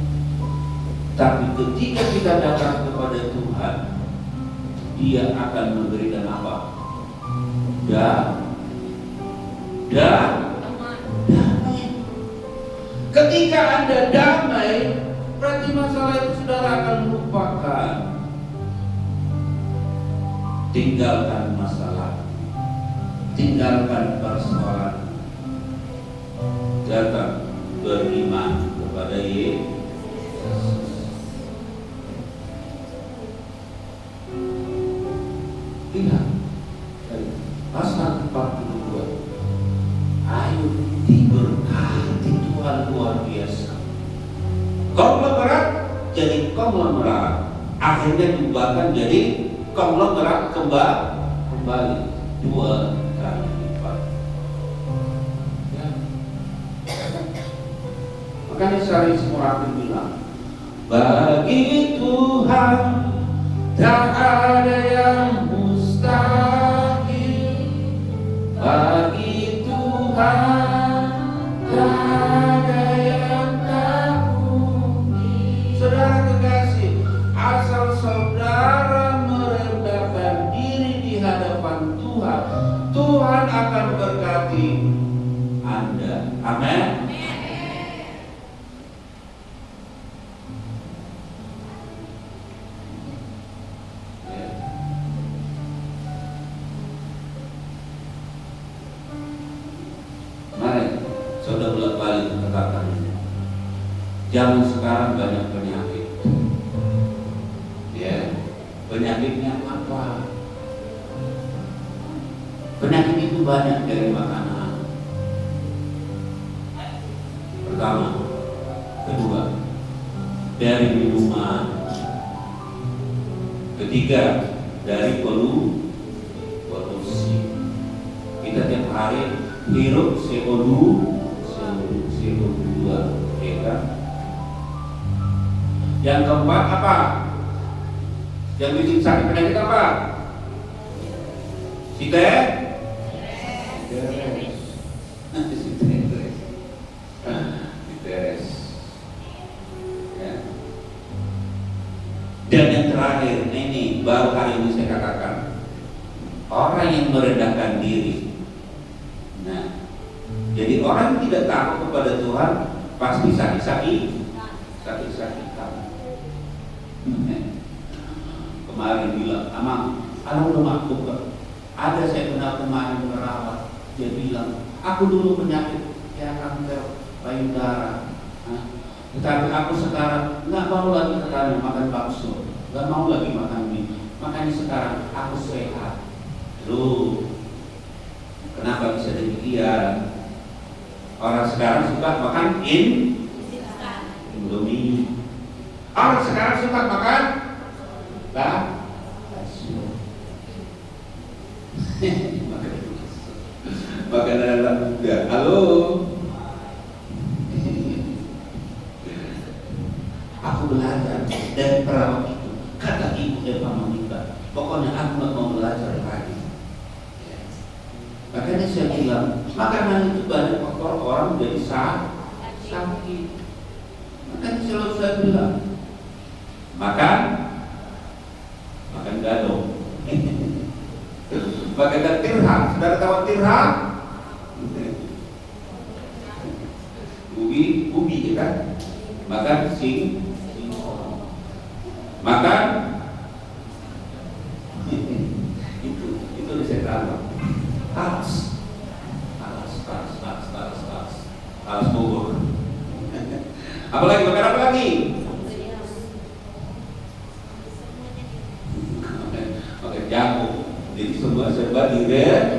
tapi ketika kita datang kepada Tuhan, Dia akan memberikan apa? Damai. Ketika Anda damai, berarti masalah itu saudara akan lupakan. Tinggalkan masalah, tinggalkan persoalan, datang beriman kepada Yesus. Lihat dari pasal 42. Ayo diberkati Tuhan luar biasa. Konglomerat jadi konglomerat, akhirnya diubahkan jadi konglomerat kembali 2 kali lipat. Ya. Makanya Sari Semuratin bilang, bagi Tuhan tak ada yang mustahil. Bagi Tuhan tak ada yang tak mungkin. Saudara kekasih, asal saudara merendahkan diri di hadapan Tuhan, Tuhan akan berkati Anda. Amin. Sudah bolak-balik katakan ini. Zaman sekarang banyak penyakit. Ya, penyakitnya apa? Penyakit itu banyak dari makanan. pertama, kedua, dari minuman, ketiga, dari polusi. Kita tiap hari hirup CO2, ya kan? Yang keempat apa? Yang bikin sakit penyakit apa? Stres. Ya. Dan yang terakhir, ini baru hari ini saya katakan, orang yang merendahkan diri. Nah, jadi orang yang tidak takut kepada Tuhan pasti sakit-sakitan. Kemarin bilang, Amang, udah makhluk kan? Ada saya kenal kemarin merawat, dia bilang, aku dulu penyakit ya kanker payudara, tetapi aku sekarang nggak mau lagi katanya makan bakso, nggak mau lagi makan mie, makanya sekarang aku sehat. Loh, kenapa bisa demikian? Orang sekarang suka makan Indomie. Orang sekarang suka makan bakso. Makanan anak muda. Halo. Aku belajar dari perawat itu. Kata ibu Eva Monika, pokoknya aku nggak mau belajar lagi. Makanya saya bilang, makanan itu banyak faktor orang jadi sakit. Makanya selalu saya bilang, makan gadong. Makan tirham. Saudara tahu tirham? Ubi kan? Makan makan itu saya tahu. Talas bubur. Apalagi makan apa lagi? Makan jagung. Jadi semua serba direbus.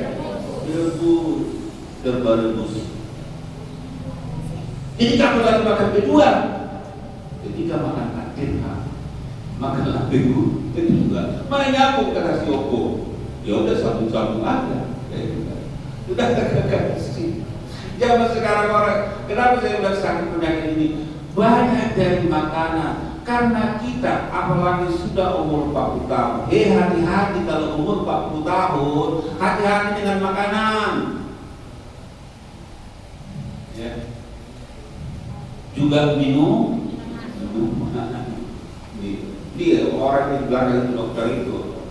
Jadi kamu lagi makan kedua, ketika makan tirham, makanlah kedua. Mana nyambung kata si Oko? Ya udah sambung aja. Sudah terkekang sih. Zaman sekarang orang, kenapa saya bilang sakit penyakit ini? Banyak dari makanan. Karena kita apalagi sudah umur 40 tahun. Hati-hati kalau umur 40 tahun, hati-hati dengan makanan. Ya. Juga minuman. Dia orang yang bilang dokter itu,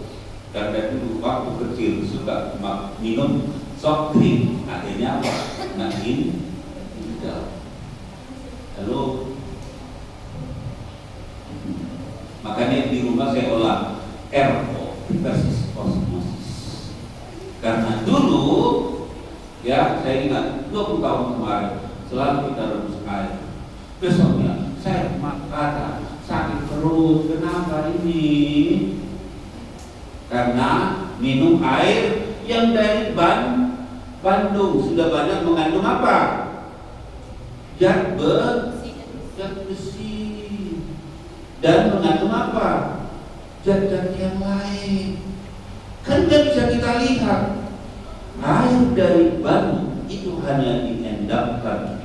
karena dulu waktu kecil suka minum soft drink, akhirnya apa? Lalu makanya di rumah saya olah RO versus osmosis. Karena dulu ya saya ingat 20 tahun kemarin selalu kita rebus air. Besoknya saya makan sakit perut. Kenapa ini? Karena minum air yang dari Bandung sudah banyak mengandung apa? Zat besi dan mengandung apa? Zat-zat yang lain. Kan tidak bisa kita lihat. Air dari Bandung itu hanya diendapkan.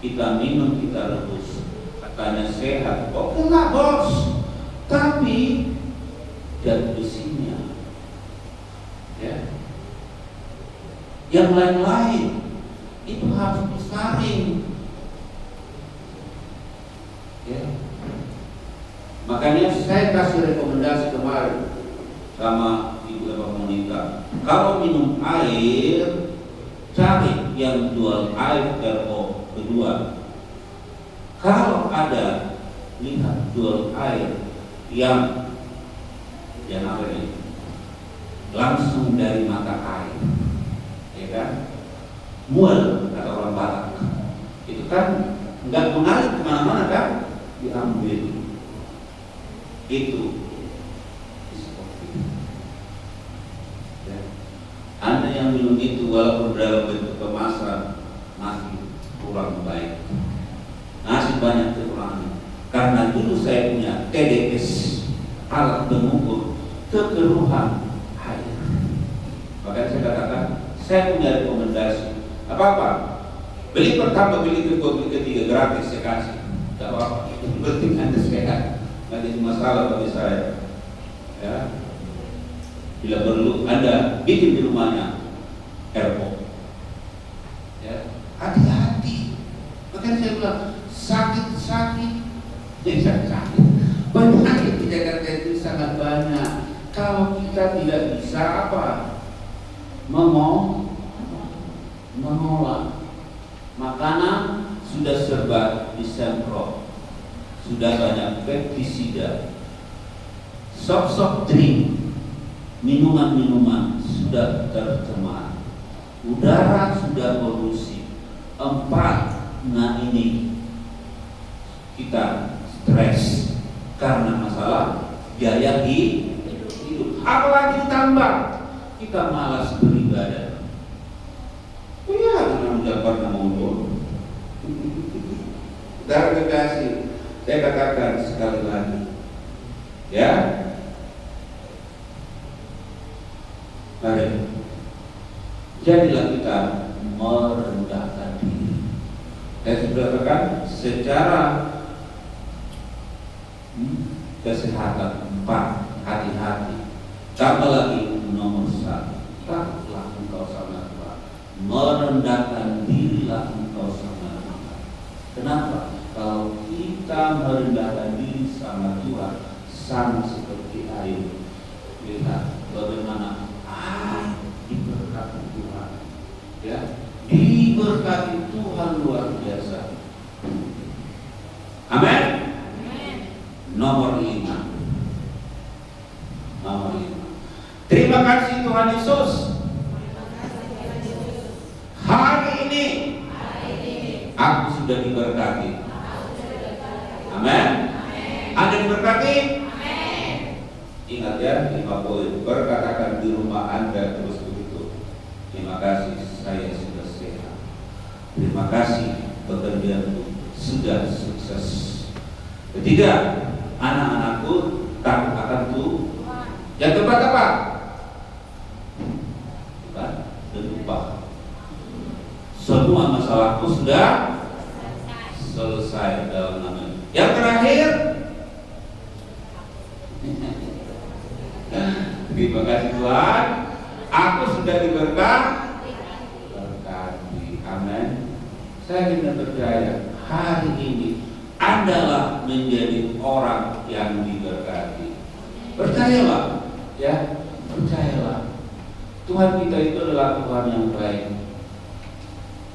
Kita minum, kita rebus. Katanya sehat. Oke lah bos. Tapi zat besinya, ya, yang lain-lain itu harus disaring. Ya. Makanya saya kasih rekomendasi kemarin sama Ibu Eva Monika, kalau minum air cari yang jual air RO kedua. Kalau ada lihat jual air yang apa ini langsung dari mata air, ya kan? Mual kata orang Batak, itu kan nggak mengalir kemana-mana kan? Diambil. Itu ya. Anda yang minum itu walaupun dalam bentuk kemasan masih kurang baik. banyak kekurangan. Karena dulu saya punya TDS, alat pengukur kekeruhan air. Makanya saya katakan, saya punya rekomendasi. Apa-apa, beli pertama, beli kedua, beli ketiga, gratis saya kasih. Tidak apa-apa, yang penting Anda sehat. Tidak ada masalah bagi saya. Ya. Bila perlu Anda bikin di rumahnya airport. Ya. Hati-hati. Makanya saya bilang sakit. Penyakit di Jakarta itu sangat banyak. Kalau kita tidak bisa mengolah makanan, sudah serba disemprot, sudah banyak pestisida, soft drink, minuman sudah tercemar, udara sudah polusi. 4, nah ini kita stres karena masalah biaya hidup. Apalagi ditambah kita malas beribadah. Oh ya, karena udah pernah ngomong. Saudara kekasih, saya katakan sekali lagi, ya, mari jadilah kita merendahkan diri. Saya sudah katakan secara kesehatan 4, hati-hati. Tambah lagi nomor 1, takutlah engkau sama Tuhan, merendahkan dirilah engkau sama Tuhan. Kenapa? Kalau kita merendahkan diri sama Tuhan, sama seperti air. Lihat bagaimana air diberkati Tuhan, ya, diberkati Tuhan luar biasa. Amin. Nomor 5. Terima kasih Tuhan Yesus. Hari ini aku sudah diberkati. Amin. Anda diberkati? Ingat ya, 5 poin. Berkatakan di rumah Anda terus begitu. Terima kasih saya sudah sehat. Terima kasih pekerjaanku sudah sukses. Ketiga, anak-anakku takut akan Tuhan. Yang keempat apa? Lupa. Semua masalahku sudah selesai dalam nama. Yang terakhir, terima kasih Tuhan, aku sudah diberkati. Amin. Saya ingin percaya hari ini Andalah menjadi orang yang diberkati. Percayalah, ya, percayalah. Tuhan kita itu adalah Tuhan yang baik.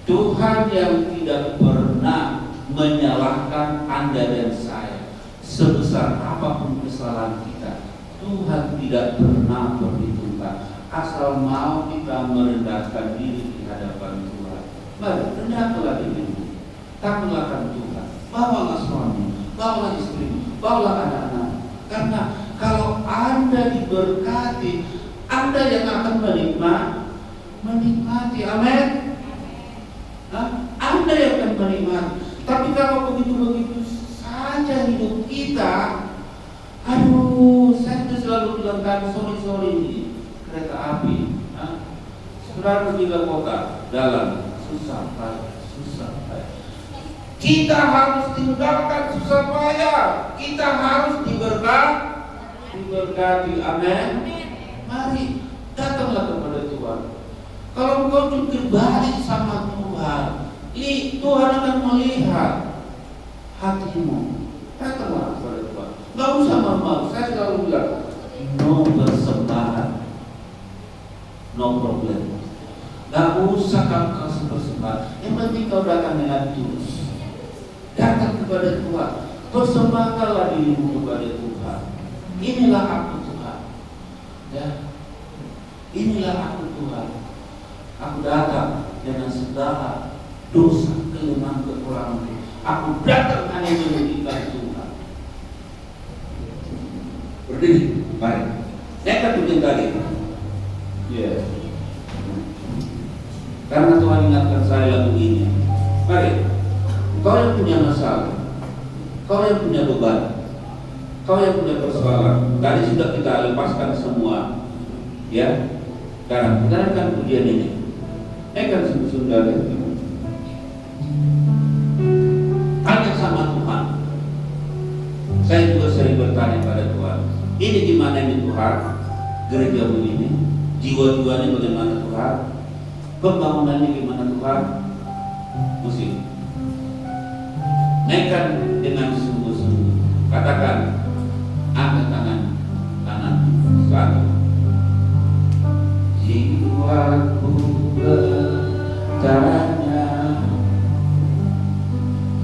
Tuhan yang tidak pernah menyalahkan Anda dan saya. Sebesar apapun kesalahan kita, Tuhan tidak pernah perhitungkan. Asal mau kita merendahkan diri di hadapan Tuhan. Mari rendahkanlah dirimu, takutlah Tuhan. Bawalah suami, bawalah istri, bawalah anak-anak. Karena kalau Anda diberkati, Anda yang akan menikmati. Amin. Anda yang akan menikmati. Tapi kalau begitu saja hidup kita, saya sudah selalu bilang kan, sorry ini kereta api. Saudara pergi ke kota, jalan susah payah. Kita harus tinggalkan susah payah. Kita harus diberkati. Amin. Mari datanglah kepada Tuhan. Kalau engkau jungkir balik sama Tuhan, Tuhan akan melihat hatimu. Datanglah kepada Tuhan. Gak usah malu-malu. Saya selalu bilang, no persembahan, no problem. Gak usah kau kasih persembahan. Yang penting kau datang dengan tulus. Datang kepada Tuhan. Persembahkanlah dirimu kepada Tuhan. Inilah aku Tuhan. Ya. Inilah aku Tuhan. Aku datang dengan segala dosa, kelemahan, kekurangan. Aku datang hanya menunjukkan Tuhan. Berdiri, mari. Saya tunjuk tadi. Ya. Karena Tuhan ingatkan saya lagu ini. Mari. Kau yang punya masalah, Kau yang punya beban, kau yang punya persoalan. Tadi sudah kita lepaskan semua, ya. Sekarang kita akan ujian ini. Akan sungguh-sungguh tanya sama Tuhan. Saya juga sering bertanya pada Tuhan, ini gimana ini Tuhan? Gereja begini, jiwa-jiwanya bagaimana Tuhan? Pembangunannya gimana Tuhan? Musik. Naikkan dengan sungguh-sungguh. Katakan, angkat tangan kanan satu. Jiwaku bertanya,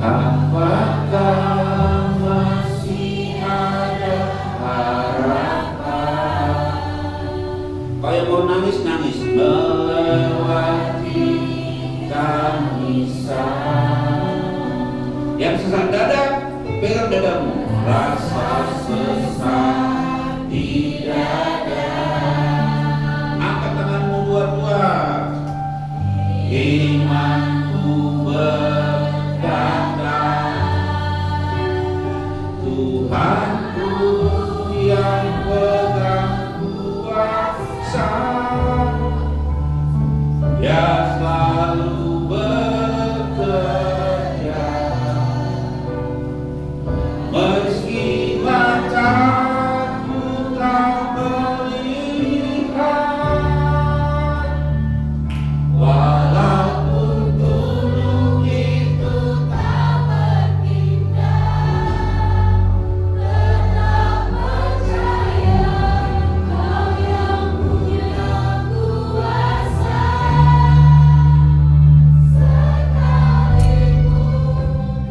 apakah masih ada harapan? Kau yang mau nangis-nangis melewati tangisan. Yang sesak dada, pegang dadamu. Rasa sesak di dada. Angkat tanganmu dua-dua. Imanku berkata, Tuhanku yang pegang kuasa, Dia selalu bekerja. Meski mataku tak melihat, walaupun gunung itu tak berpindah, tetap percaya Kau yang punya kuasa. Sekalipun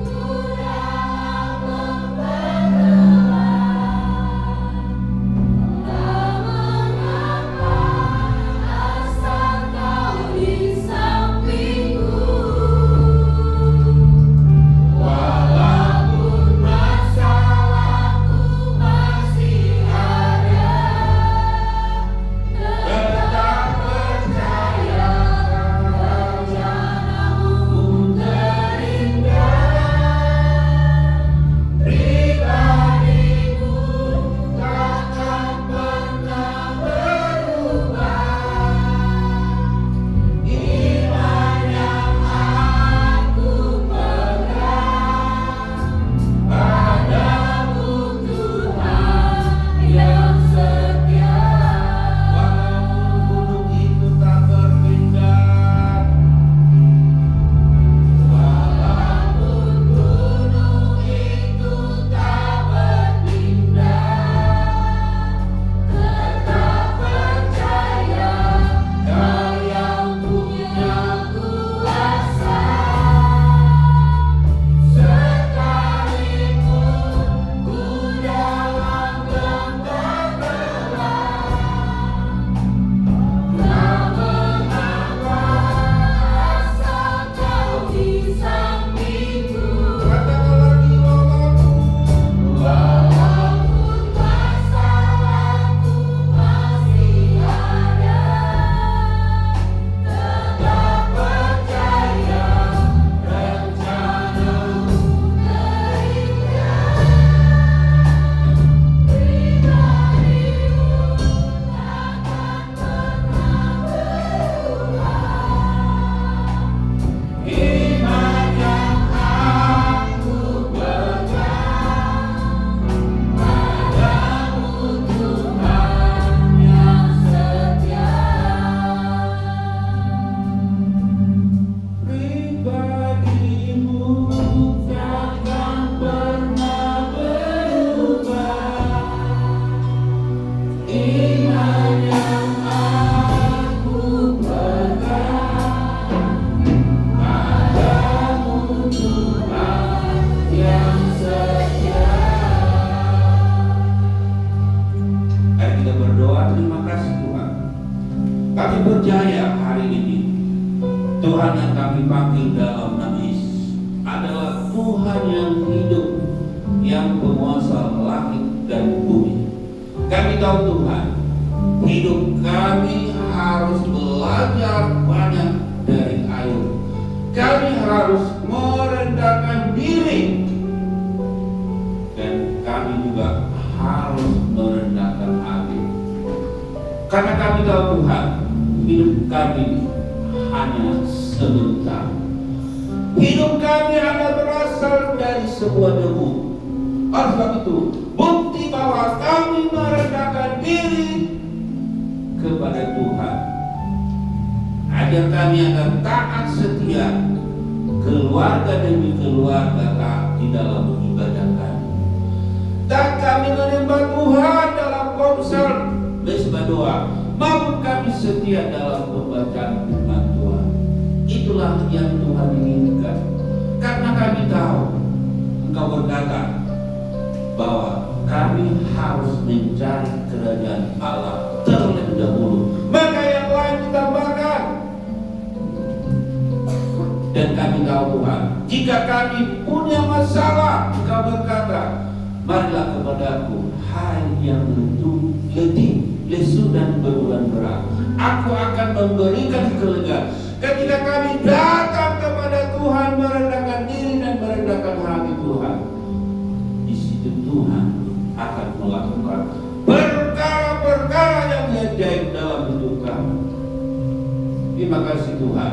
ku dalam pembelaan, tak mengapa asal Kau di sampingku. Walaupun masalahku masih ada, tetap percaya rencanamu terindah. Pribadiku takkan pernah berubah. Iman yang aku pegang padamu Tuhan yang setia. Walaupun gunung itu tak berpindah, walaupun gunung itu tak berpindah, tetap percaya Kau yang punya kuasa. Sekalipun ku dalam genggaman gelap, tak mengapa asal Kau di sampingku. Katakan lagi, walaupun masalahku masih ada, tetap percaya rencanamu terindah. Pribadiku takkan pernah berubah. Iman yang aku pegang padamu Tuhan yang setia. Pribadimu takkan pernah berubah. Iman yang aku pegang padamu Tuhan yang setia. Mari kita berdoa. Terima kasih Tuhan, kami percaya hari ini Tuhan yang kami panggil dalam nama Yesus adalah Tuhan yang hidup, yang penguasa langit dan bumi. Kami tahu Tuhan, hidup kami harus belajar banyak dari Ayub. Kami harus merendahkan diri Karena kami tahu Tuhan, hidup kami hanya sebentar. Hidup kami hanya berasal dari sebuah debu. Oleh sebab itu, bukti bahwa kami merendahkan diri kepada Tuhan, agar kami akan taat setia keluarga demi keluarga taat di dalam ibadah kami. Dan kami menyembah Tuhan dalam komsel mesbah doa, maupun kami setia dalam pembacaan firman Tuhan. Itulah yang Tuhan inginkan. Karena kami tahu Engkau berkata bahwa kami harus mencari kerajaan Allah terlebih dahulu, maka yang lain ditambahkan. Dan kami tahu Tuhan, jika kami punya masalah, Engkau berkata, marilah kepadaku, hai yang letih, lesu dan beban berat, aku akan memberikan kelegaan. Ketika kami datang kepada Tuhan, merendahkan diri dan merendahkan hati Tuhan, di situ Tuhan akan melakukan perkara-perkara yang ajaib dalam hidup kami. Terima kasih Tuhan.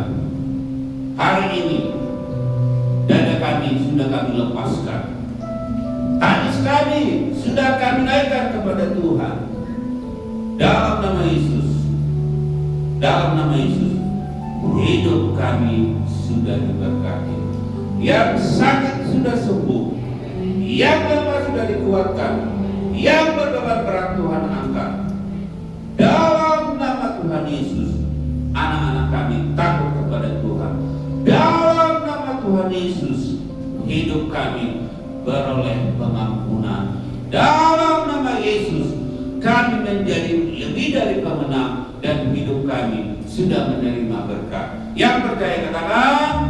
Hari ini dada kami sudah kami lepaskan, tangis kami sudah kami naikkan kepada Tuhan. Dalam nama Yesus, dalam nama Yesus, hidup kami sudah diberkati. Yang sakit sudah sembuh, yang lemah sudah dikuatkan, yang berbeban berat Tuhan angkat. Dalam nama Tuhan Yesus, anak-anak kami takut kepada Tuhan. Dalam nama Tuhan Yesus, hidup kami beroleh pengampunan. Dalam nama Yesus, kami menjadi lebih dari pemenang dan hidup kami sudah menerima berkat. Yang percaya katakan